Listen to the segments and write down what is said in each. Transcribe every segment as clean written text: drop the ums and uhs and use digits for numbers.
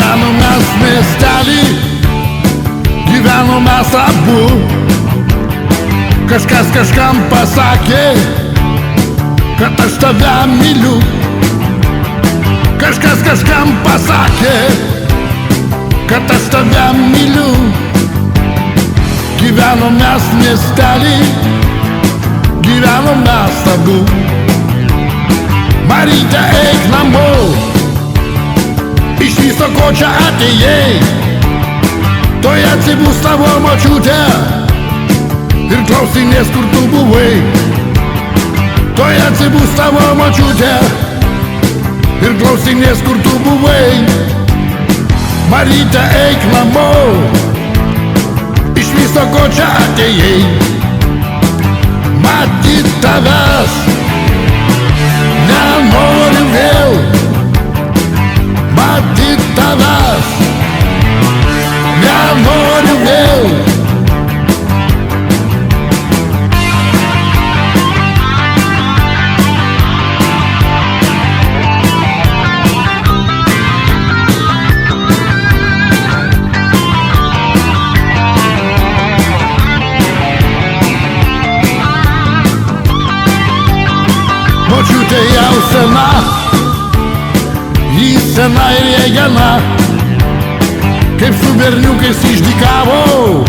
Gyvenom mes miestelį, gyvenom mes abu. Kažkas kažkam pasakė, kad aš tave myliu. Kažkas kažkam pasakė, kad aš tave myliu. Gyvenom mes miestelį, gyvenom mes abu. Maryte, eik namo, iš viso ko čia atėjai. Toj atsibus tavo močiutė ir klausinės, kur tu buvai. Toj atsibus tavo močiutė ir klausinės, kur tu buvai. Maryte, eik namo, iš viso ko čia atėjai. Matyt tavęs nenoriu vėl, matyt tavęs nenoriu vėl. Močiutė jau sena, ji sena ir jai gana. Kaip su berniukais išdykavau,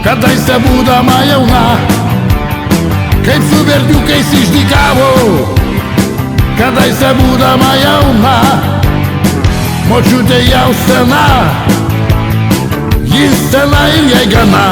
kadaise būdama jauna. Kaip su berniukais išdykavau, kadaise būdama jauna. Močiutė jau sena, ji sena ir jai gana.